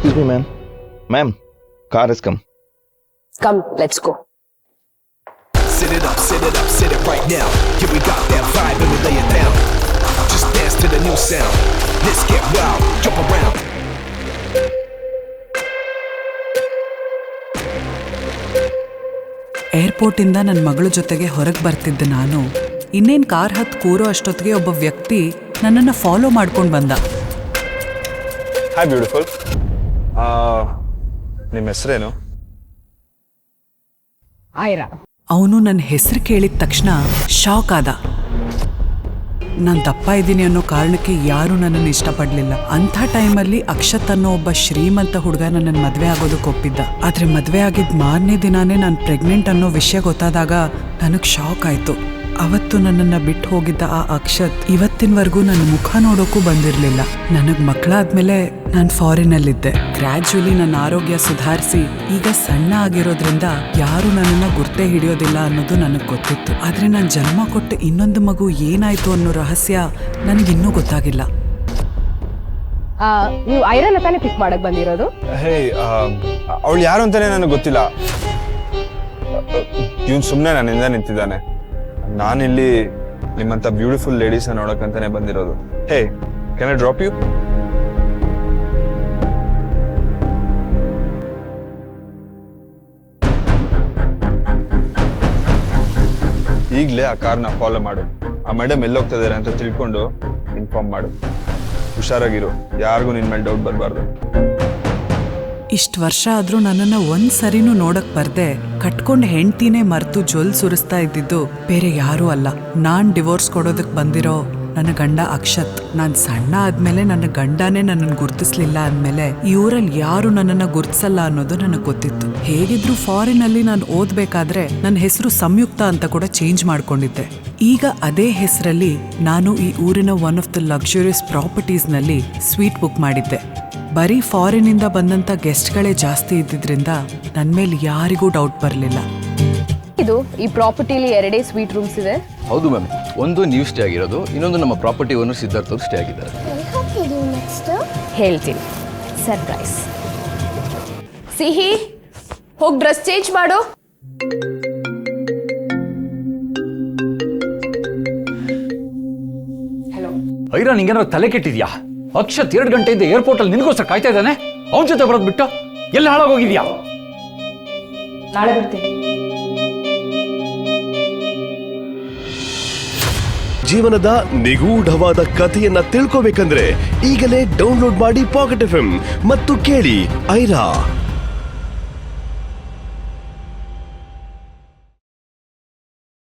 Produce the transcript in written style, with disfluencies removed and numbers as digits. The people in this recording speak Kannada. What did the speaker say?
Excuse me, ma'am. Ma'am, car has come. Come, let's go. Sit it up, sit it up, sit it right now. Yeah, we got that vibe and we lay it down. Just dance to the new sound. Let's get wild, jump around. ಏರ್ಪೋರ್ಟಿಂದ ನನ್ನ ಮಗಳ ಜೊತೆಗೆ ಹೊರಗೆ ಬರ್ತಿದ್ದೆ ನಾನು. ಇನ್ನೇನು ಕಾರ್ ಹತ್ತು ಕೂರೋ ಅಷ್ಟೊತ್ತಿಗೆ ಒಬ್ಬ ವ್ಯಕ್ತಿ ನನ್ನನ್ನು ಫಾಲೋ ಮಾಡ್ಕೊಂಡು ಬಂದ. ಹಾಯ್ ಬ್ಯೂಟಿಫುಲ್, ನಿಮ್ಮ ಹೆಸರೇನು? ಆಯ್ರಾ. ಅವನು ನನ್ನ ಹೆಸರು ಕೇಳಿದ ತಕ್ಷಣ ಶಾಕ್ ಆದ. ನಾನು ದಪ್ಪ ಇದ್ದೀನಿ ಅನ್ನೋ ಕಾರಣಕ್ಕೆ ಯಾರೂ ನನ್ನನ್ನು ಇಷ್ಟಪಡಲಿಲ್ಲ. ಅಂಥ ಟೈಮಲ್ಲಿ ಅಕ್ಷತ್ ಅನ್ನೋ ಒಬ್ಬ ಶ್ರೀಮಂತ ಹುಡುಗ ನನ್ನನ್ನು ಮದುವೆ ಆಗೋದಕ್ಕೆ ಒಪ್ಪಿದ್ದ. ಆದರೆ ಮದುವೆ ಆಗಿದ್ದ ಮಾರನೇ ದಿನಾನೇ ನಾನು ಪ್ರೆಗ್ನೆಂಟ್ ಅನ್ನೋ ವಿಷಯ ಗೊತ್ತಾದಾಗ ನನಗೆ ಶಾಕ್ ಆಯಿತು. ಅವತ್ತು ನನ್ನನ್ನು ಬಿಟ್ಟು ಹೋಗಿದ್ದ ಆ ಅಕ್ಷತ್ ಇವತ್ತಿನವರೆಗೂ ನನ್ನ ಮುಖ ನೋಡೋಕ್ಕೂ ಬಂದಿರಲಿಲ್ಲ. ನನಗೆ ಮಕ್ಕಳಾದ್ಮೇಲೆ ನಾನು ಫಾರಿನಲ್ಲಿದ್ದೆ. ಗ್ರ್ಯಾಜುಲಿ ನನ್ನ ಆರೋಗ್ಯ ಸುಧಾರಿಸಿ ಈಗ ಸಣ್ಣ ಆಗಿರೋದ್ರಿಂದ ಯಾರು ನನ್ನನ್ನು ಗುರ್ತೇ ಹಿಡಿಯೋದಿಲ್ಲ ಅನ್ನೋದು ನನಗೆ ಗೊತ್ತಿತ್ತು. ಆದರೆ ನಾನು ಜನ್ಮ ಕೊಟ್ಟ ಇನ್ನೊಂದು ಮಗು ಏನಾಯ್ತು ಅನ್ನೋ ರಹಸ್ಯ ನನಗಿನ್ನೂ ಗೊತ್ತಾಗಿಲ್ಲ. ನೀವು ಐರನ್ ತಾನೇ ಪಿಕ್ ಮಾಡಕ್ ಬಂದಿರೋದು? ಹೇ, ಅವಳು ಯಾರು ಅಂತಾನೆ ನನಗೆ ಗೊತ್ತಿಲ್ಲ. ಇವನು ಸುಮ್ಮನೆ ನನ್ನಿಂದ ನಿಂತಿದ್ದಾನೆ. ನಾನಿಲ್ಲಿ ನಿಮ್ಮಂತ ಬ್ಯೂಟಿಫುಲ್ ಲೇಡೀಸ್ ನೋಡಕ್ಕಂತಾನೆ ಬಂದಿರೋದು. ಹೇ, ಕ್ಯಾನ್ ಐ ಡ್ರಾಪ್ ಯು? ಈಗಲೇ ಆ ಕಾರ್ನ ಫಾಲೋ ಮಾಡು. ಆ ಮೇಡಮ್ ಎಲ್ಲೋಗ್ತಾ ಇದಾರೆ ಅಂತ ತಿಳ್ಕೊಂಡು ಇನ್ಫಾರ್ಮ್ ಮಾಡು. ಹುಷಾರಾಗಿರು, ಯಾರಿಗೂ ನಿನ್ ಮೇಲೆ ಡೌಟ್ ಬರಬಾರ್ದು. ಇಷ್ಟು ವರ್ಷ ಆದರೂ ನನ್ನನ್ನು ಒಂದು ಸರಿನೂ ನೋಡಕ್ ಬರ್ದೆ ಕಟ್ಕೊಂಡು ಹೆಂಡ್ತಿನೇ ಮರೆತು ಜೊಲ್ ಸುರಿಸ್ತಾ ಇದ್ದಿದ್ದು ಬೇರೆ ಯಾರೂ ಅಲ್ಲ, ನಾನು ಡಿವೋರ್ಸ್ ಕೊಡೋದಕ್ಕೆ ಬಂದಿರೋ ನನ್ನ ಗಂಡ ಅಕ್ಷತ್. ನಾನು ಸಣ್ಣ ಆದ್ಮೇಲೆ ನನ್ನ ಗಂಡನೇ ನನ್ನನ್ನು ಗುರ್ತಿಸ್ಲಿಲ್ಲ ಅಂದಮೇಲೆ ಈ ಊರಲ್ಲಿ ಯಾರು ನನ್ನನ್ನು ಗುರ್ತಿಸಲ್ಲ ಅನ್ನೋದು ನನಗೆ ಗೊತ್ತಿತ್ತು. ಹೇಗಿದ್ರು ಫಾರಿನಲ್ಲಿ ನಾನು ಓದಬೇಕಾದ್ರೆ ನನ್ನ ಹೆಸರು ಸಂಯುಕ್ತ ಅಂತ ಕೂಡ ಚೇಂಜ್ ಮಾಡ್ಕೊಂಡಿದ್ದೆ. ಈಗ ಅದೇ ಹೆಸರಲ್ಲಿ ನಾನು ಈ ಊರಿನ ಒನ್ ಆಫ್ ದ ಲಕ್ಸುರಿಯಸ್ ಪ್ರಾಪರ್ಟೀಸ್ನಲ್ಲಿ ಸ್ವೀಟ್ ಬುಕ್ ಮಾಡಿದ್ದೆ. ಬರೀ ಫಾರಿನಿಂದ ಬಂದಂಥ ಗೆಸ್ಟ್ಗಳೇ ಜಾಸ್ತಿ ಇದ್ದಿದ್ರಿಂದ ನನ್ನ ಮೇಲೆ ಯಾರಿಗೂ ಡೌಟ್ ಬರಲಿಲ್ಲ. ಇದು ಈ ಪ್ರಾಪರ್ಟಿಲಿ 2 ಸ್ವೀಟ್ ರೂಮ್ಸ್ ಇದೆ. ಹೌದು ಮ್ಯಾಮ್, ಒಂದು ನೀವು ಸ್ಟೇ ಆಗಿರೋದು, ಇನ್ನೊಂದು ನಮ್ಮ ಪ್ರಾಪರ್ಟಿ ಓನರ್ ಸಿದ್ಧಾರ್ಥ ಅವರು ಸ್ಟೇ ಆಗಿದ್ದಾರೆ. ಹೇಳ್ತೀನಿ, ಸರ್ಪ್ರೈಸ್. ಸಿಹಿ, ಹೋಗಿ ಡ್ರೆಸ್ ಚೇಂಜ್ ಮಾಡು. ಹಲೋ ಐರಾ, ನಿಂಗೇನಾದ್ರು ತಲೆ ಕೆಟ್ಟಿದ್ಯಾ? ಅಕ್ಷತ್ 2 ಗಂಟೆಯಿಂದ ಏರ್ಪೋರ್ಟ್ ಅಲ್ಲಿ ನಿನಗೋಸ್ಕರ ಕಾಯ್ತಾ ಇದ್ದಾನೆ. ಅವನ ಜೊತೆ ಬರೋದು ಬಿಟ್ಟು ಎಲ್ಲ ಹಾಳಾಗೋಗಿದ್ಯಾ? ನಾಳೆ ಬರ್ತೀನಿ. ಜೀವನದ ನಿಗೂಢವಾದ ಕಥೆಯನ್ನ ತಿಳ್ಕೋಬೇಕಂದ್ರೆ ಈಗಲೇ ಡೌನ್ಲೋಡ್ ಮಾಡಿ ಪಾಕೆಟ್ FM ಮತ್ತು ಕೇಳಿ ಐರಾ.